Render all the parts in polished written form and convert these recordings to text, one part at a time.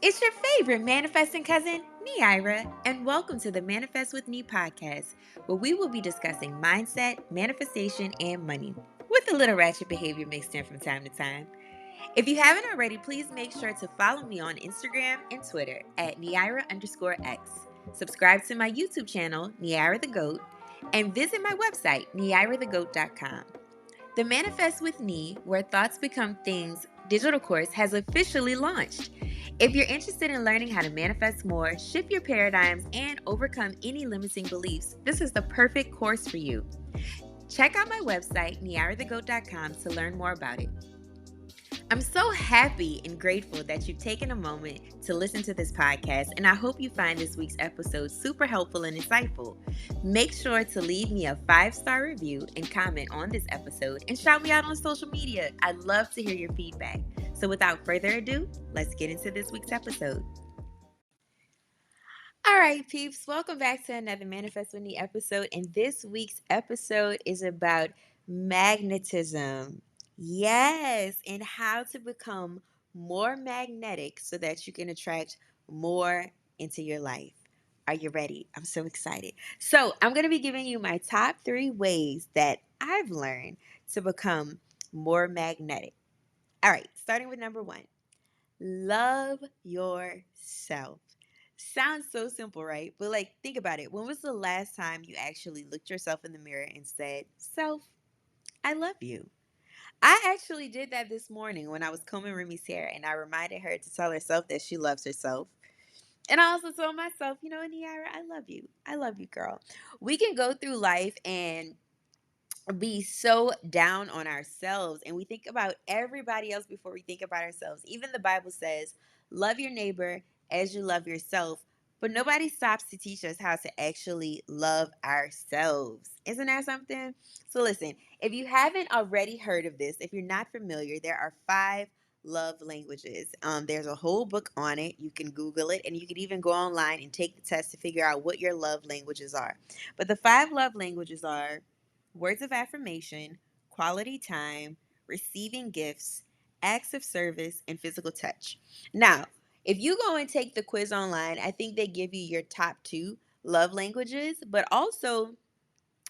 It's your favorite manifesting cousin, Neira, and welcome to the Manifest with Me podcast, where we will be discussing mindset, manifestation, and money, with a little ratchet behavior mixed in from time to time. If you haven't already, please make sure to follow me on Instagram and Twitter at Neira_X. Subscribe to my YouTube channel, Neira the G.O.A.T, and visit my website, NeiraTheGoat.com. The Manifest with Me, where thoughts become things digital course has officially launched. If you're interested in learning how to manifest more, shift your paradigms, and overcome any limiting beliefs, this is the perfect course for you. Check out my website, NeiraTheGoat.com, to learn more about it. I'm so happy and grateful that you've taken a moment to listen to this podcast, and I hope you find this week's episode super helpful and insightful. Make sure to leave me a 5-star review and comment on this episode and shout me out on social media. I'd love to hear your feedback. So without further ado, let's get into this week's episode. All right, peeps, welcome back to another Manifest with Me episode, and this week's episode is about magnetism. Yes, and how to become more magnetic so that you can attract more into your life. Are you ready? I'm so excited. So, I'm going to be giving you my top 3 ways that I've learned to become more magnetic. All right, starting with number 1. Love yourself. Sounds so simple, right? But think about it. When was the last time you actually looked yourself in the mirror and said, "Self, I love you"? I actually did that this morning when I was combing Remy's hair, and I reminded her to tell herself that she loves herself. And I also told myself, Neira, I love you. I love you, girl. We can go through life and be so down on ourselves, and we think about everybody else before we think about ourselves. Even the Bible says, love your neighbor as you love yourself. But nobody stops to teach us how to actually love ourselves. Isn't that something? So listen, if you haven't already heard of this, if you're not familiar, there are 5 love languages. There's a whole book on it. You can Google it, and you can even go online and take the test to figure out what your love languages are. But the 5 love languages are words of affirmation, quality time, receiving gifts, acts of service, and physical touch. Now, if you go and take the quiz online, I think they give you your top 2 love languages, but also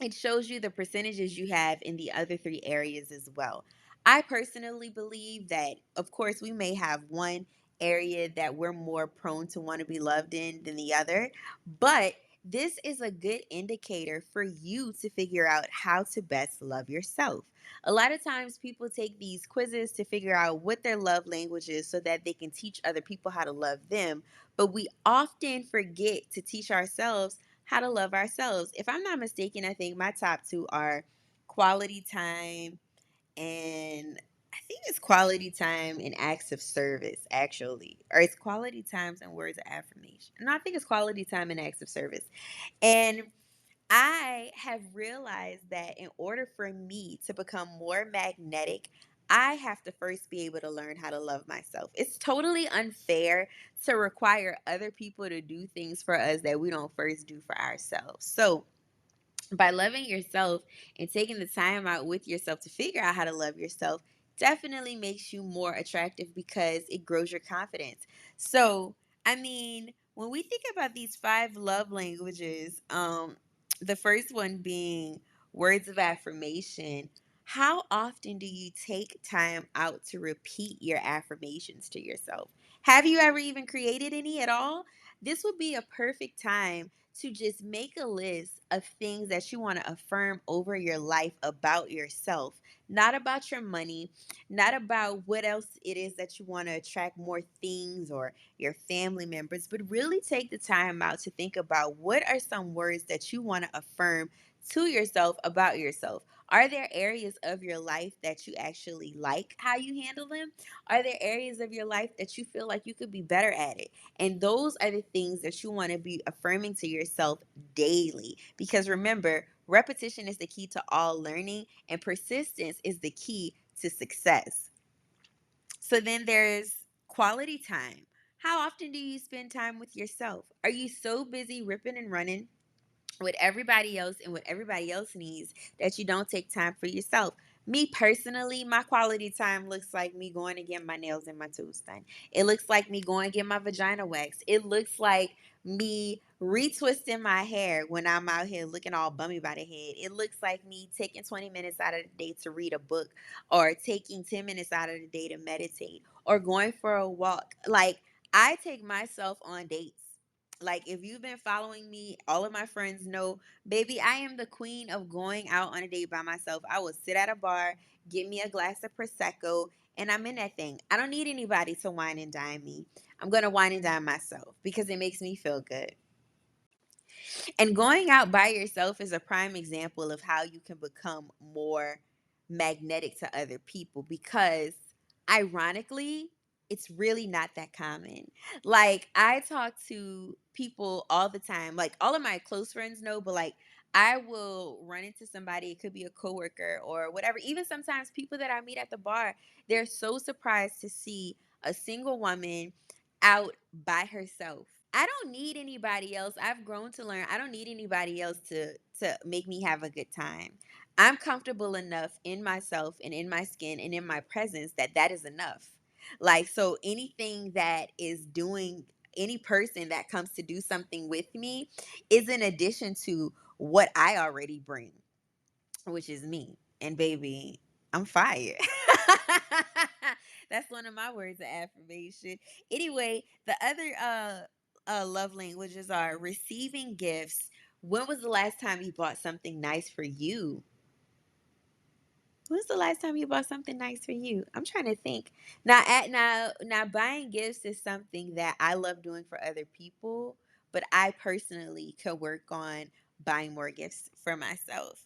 it shows you the percentages you have in the other 3 areas as well. I personally believe that, of course, we may have one area that we're more prone to want to be loved in than the other, but this is a good indicator for you to figure out how to best love yourself. A lot of times people take these quizzes to figure out what their love language is so that they can teach other people how to love them, but we often forget to teach ourselves how to love ourselves. If I'm not mistaken, I think my top 2 are quality time, and I think it's quality time and acts of service, actually. Or it's quality times and words of affirmation. No, I think it's quality time and acts of service. And I have realized that in order for me to become more magnetic, I have to first be able to learn how to love myself. It's totally unfair to require other people to do things for us that we don't first do for ourselves. So, by loving yourself and taking the time out with yourself to figure out how to love yourself definitely makes you more attractive because it grows your confidence. So, I mean, when we think about these 5 love languages, the first one being words of affirmation, how often do you take time out to repeat your affirmations to yourself? Have you ever even created any at all? This would be a perfect time to just make a list of things that you want to affirm over your life about yourself, not about your money, not about what else it is that you want to attract more things or your family members, but really take the time out to think about what are some words that you want to affirm to yourself about yourself. Are there areas of your life that you actually like how you handle them? Are there areas of your life that you feel like you could be better at it? And those are the things that you want to be affirming to yourself daily. Because remember, repetition is the key to all learning, and persistence is the key to success. So then there's quality time. How often do you spend time with yourself? Are you so busy ripping and running with everybody else and what everybody else needs that you don't take time for yourself? Me personally, my quality time looks like me going to get my nails and my toes done. It looks like me going to get my vagina waxed. It looks like me retwisting my hair when I'm out here looking all bummy by the head. It looks like me taking 20 minutes out of the day to read a book, or taking 10 minutes out of the day to meditate, or going for a walk. Like, I take myself on dates. Like, if you've been following me, all of my friends know, baby, I am the queen of going out on a date by myself. I will sit at a bar, get me a glass of Prosecco, and I'm in that thing. I don't need anybody to wine and dine me. I'm going to wine and dine myself because it makes me feel good. And going out by yourself is a prime example of how you can become more magnetic to other people, because ironically, it's really not that common. Like, I talk to people all the time. Like, all of my close friends know, but like, I will run into somebody, it could be a coworker or whatever. Even sometimes people that I meet at the bar, they're so surprised to see a single woman out by herself. I don't need anybody else. I've grown to learn I don't need anybody else to make me have a good time. I'm comfortable enough in myself and in my skin and in my presence that that is enough. Like, so anything that is doing, any person that comes to do something with me is in addition to what I already bring, which is me. And baby, I'm fired. That's one of my words of affirmation. Anyway, the other love languages are receiving gifts. When was the last time you bought something nice for you? When's the last time you bought something nice for you? I'm trying to think. Now buying gifts is something that I love doing for other people, but I personally could work on buying more gifts for myself.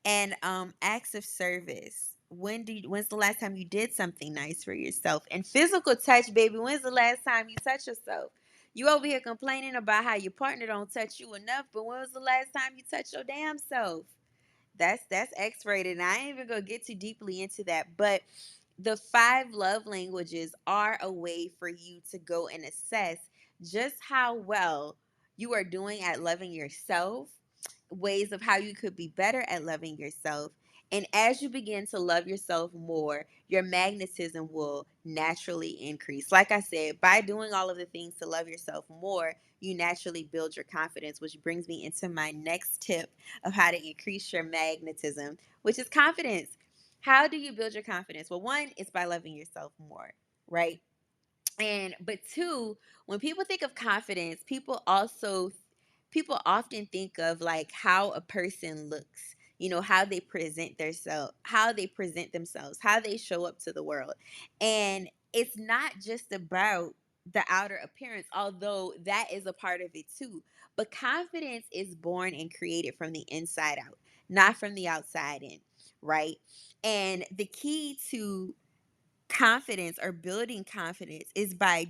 And acts of service. When's the last time you did something nice for yourself? And physical touch, baby. When's the last time you touched yourself? You over here complaining about how your partner don't touch you enough, but when was the last time you touched your damn self? That's X-rated, and I ain't even gonna get too deeply into that. But the five love languages are a way for you to go and assess just how well you are doing at loving yourself, ways of how you could be better at loving yourself. And as you begin to love yourself more, your magnetism will naturally increase. Like I said, by doing all of the things to love yourself more, you naturally build your confidence, which brings me into my next tip of how to increase your magnetism, which is confidence. How do you build your confidence? Well, one is by loving yourself more, right? And but two, when people think of confidence, people often think of like how a person looks, how they present themselves, how they show up to the world. And it's not just about the outer appearance, although that is a part of it too. But confidence is born and created from the inside out, not from the outside in, right? And the key to confidence, or building confidence, is by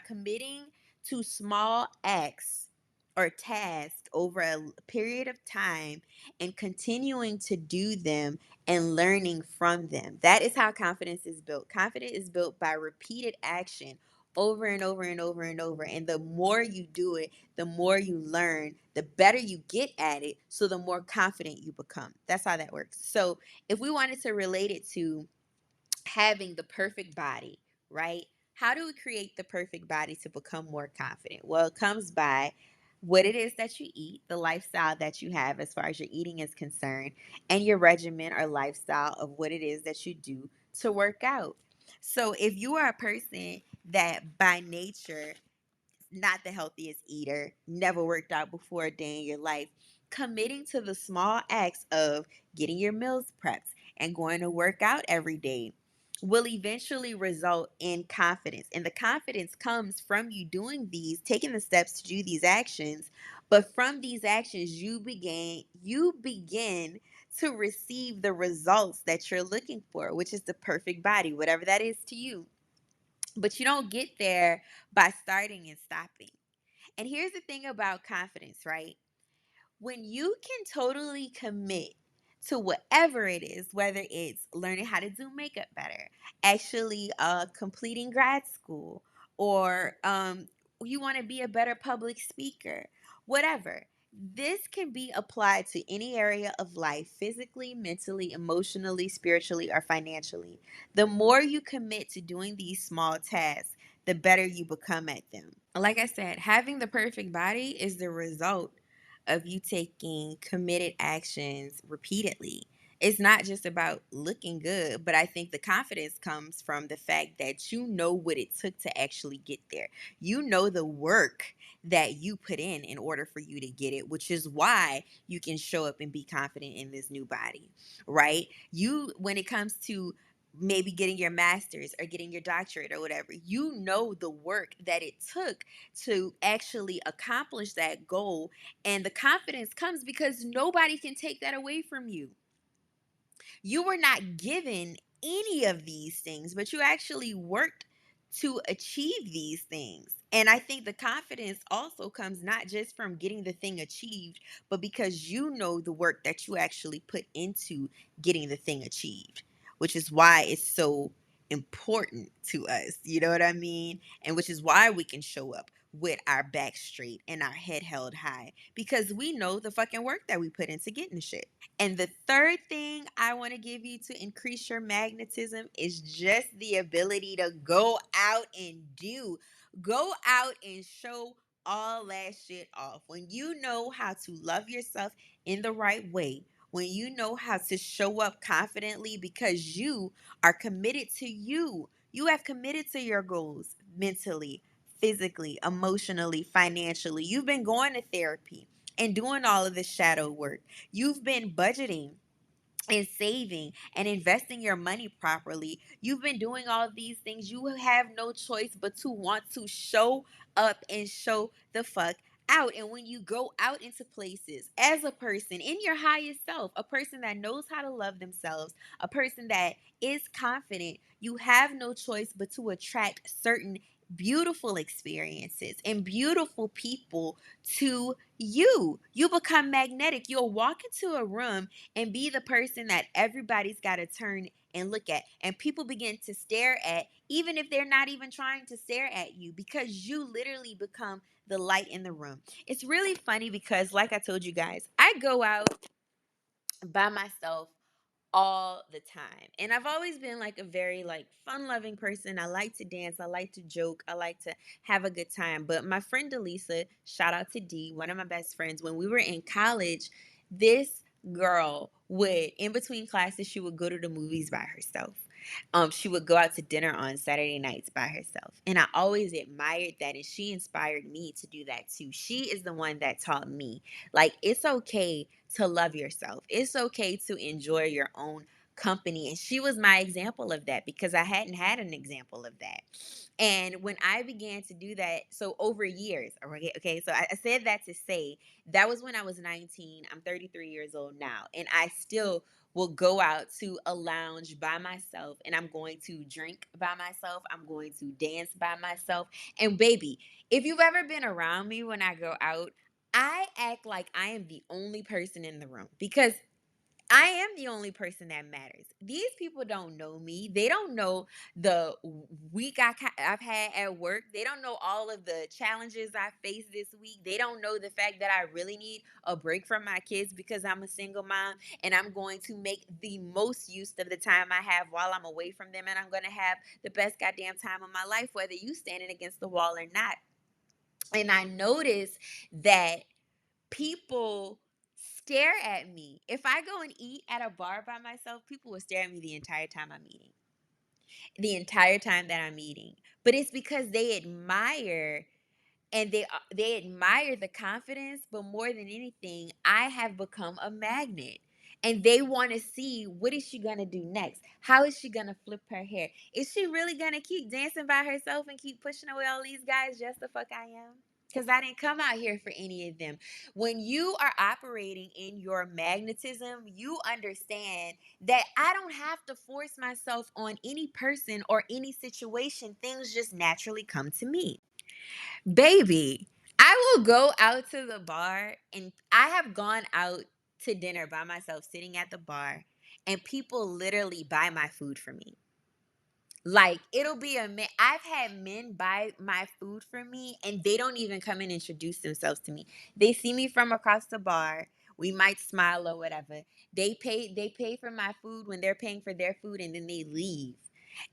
committing to small acts or tasks over a period of time, and continuing to do them and learning from them. That is how confidence is built. Confidence is built by repeated action over and over and over and over. And the more you do it, the more you learn, the better you get at it, so the more confident you become. That's how that works. So if we wanted to relate it to having the perfect body, right? How do we create the perfect body to become more confident? Well, it comes by what it is that you eat, the lifestyle that you have as far as your eating is concerned, and your regimen or lifestyle of what it is that you do to work out. So, if you are a person that by nature not the healthiest eater, never worked out before a day in your life, committing to the small acts of getting your meals prepped and going to work out every day will eventually result in confidence. And the confidence comes from you doing these, taking the steps to do these actions. But from these actions, you begin to receive the results that you're looking for, which is the perfect body, whatever that is to you. But you don't get there by starting and stopping. And here's the thing about confidence, right? When you can totally commit to whatever it is, whether it's learning how to do makeup better, actually completing grad school, or you want to be a better public speaker, whatever. This can be applied to any area of life, physically, mentally, emotionally, spiritually, or financially. The more you commit to doing these small tasks, the better you become at them. Like I said, having the perfect body is the result of you taking committed actions repeatedly. It's not just about looking good, but I think the confidence comes from the fact that you know what it took to actually get there. You know the work that you put in order for you to get it, which is why you can show up and be confident in this new body, right? You, when it comes to maybe getting your master's or getting your doctorate or whatever, you know the work that it took to actually accomplish that goal. And the confidence comes because nobody can take that away from you. You were not given any of these things, but you actually worked to achieve these things. And I think the confidence also comes not just from getting the thing achieved, but because you know the work that you actually put into getting the thing achieved, which is why it's so important to us. You know what I mean? And which is why we can show up with our back straight and our head held high because we know the fucking work that we put into getting the shit. And the third thing I want to give you to increase your magnetism is just the ability to go out and do. Go out and show all that shit off. When you know how to love yourself in the right way, when you know how to show up confidently because you are committed to you, you have committed to your goals mentally, physically, emotionally, financially. You've been going to therapy and doing all of this shadow work. You've been budgeting and saving and investing your money properly. You've been doing all of these things. You have no choice but to want to show up and show the fuck out. And when you go out into places as a person in your highest self, a person that knows how to love themselves, a person that is confident, you have no choice but to attract certain beautiful experiences and beautiful people to you. You become magnetic. You'll walk into a room and be the person that everybody's got to turn and look at. And people begin to stare at, even if they're not even trying to stare at you, because you literally become the light in the room. It's really funny because, like I told you guys, I go out by myself all the time. And I've always been like a very like fun-loving person. I like to dance, I like to joke, I like to have a good time. But my friend Delisa, shout out to D, one of my best friends, when we were in college, this girl would in between classes she would go to the movies by herself. She would go out to dinner on Saturday nights by herself. And I always admired that. And she inspired me to do that too. She is the one that taught me, like, it's okay to love yourself. It's okay to enjoy your own company. And she was my example of that because I hadn't had an example of that. And when I began to do that, so over years, okay, so I said that to say that was when I was 19. I'm 33 years old now. And I still will go out to a lounge by myself and I'm going to drink by myself. I'm going to dance by myself. And baby, if you've ever been around me when I go out, I act like I am the only person in the room because I am the only person that matters. These people don't know me. They don't know the week I've had at work. They don't know all of the challenges I faced this week. They don't know the fact that I really need a break from my kids because I'm a single mom and I'm going to make the most use of the time I have while I'm away from them. And I'm going to have the best goddamn time of my life, whether you standing against the wall or not. And I notice that people stare at me. If I go and eat at a bar by myself, people will stare at me the entire time I'm eating. The entire time that I'm eating. But it's because they admire and they admire the confidence, but more than anything, I have become a magnet. And they want to see, what is she going to do next? How is she going to flip her hair? Is she really going to keep dancing by herself and keep pushing away all these guys just the fuck I am? Because I didn't come out here for any of them. When you are operating in your magnetism, you understand that I don't have to force myself on any person or any situation. Things just naturally come to me. Baby, I will go out to the bar, and I have gone out to dinner by myself, sitting at the bar, and people literally buy my food for me. Like, it'll be a man. I've had men buy my food for me and they don't even come and introduce themselves to me. They see me from across the bar. We might smile or whatever. They pay for my food when they're paying for their food and then they leave.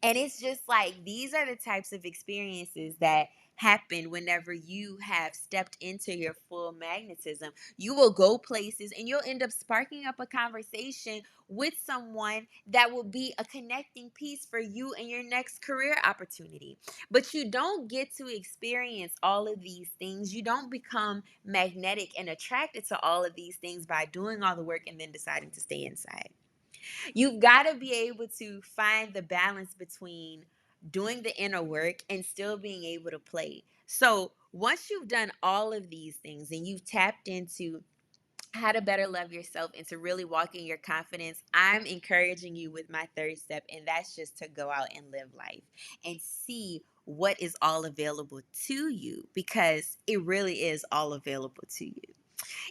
And it's just like these are the types of experiences that happen whenever you have stepped into your full magnetism. You will go places and you'll end up sparking up a conversation with someone that will be a connecting piece for you and your next career opportunity. But you don't get to experience all of these things. You don't become magnetic and attracted to all of these things by doing all the work and then deciding to stay inside. You've got to be able to find the balance between doing the inner work and still being able to play. So, once you've done all of these things and you've tapped into how to better love yourself and to really walk in your confidence, I'm encouraging you with my third step, and that's just to go out and live life and see what is all available to you, because it really is all available to you.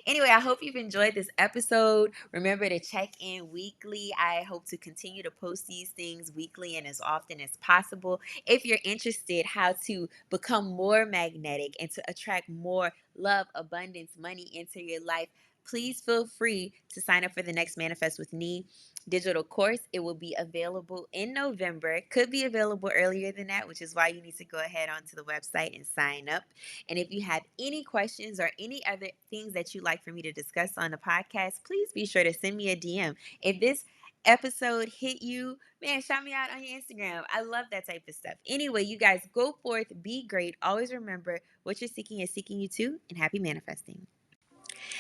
Anyway, I hope you've enjoyed this episode. Remember to check in weekly. I hope to continue to post these things weekly and as often as possible. If you're interested how to become more magnetic and to attract more love, abundance, money into your life, please feel free to sign up for the next Manifest with Me digital course. It will be available in November. It could be available earlier than that, which is why you need to go ahead onto the website and sign up. And if you have any questions or any other things that you'd like for me to discuss on the podcast, please be sure to send me a DM. If this episode hit you, man, shout me out on your Instagram. I love that type of stuff. Anyway, you guys go forth, be great. Always remember what you're seeking is seeking you too, and happy manifesting.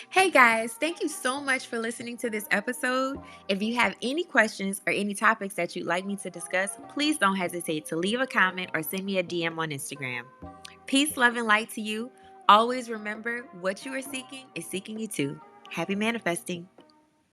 Hey guys, thank you so much for listening to this episode. If you have any questions or any topics that you'd like me to discuss, please don't hesitate to leave a comment or send me a DM on Instagram. Peace, love, and light to you. Always remember what you are seeking is seeking you too. Happy manifesting.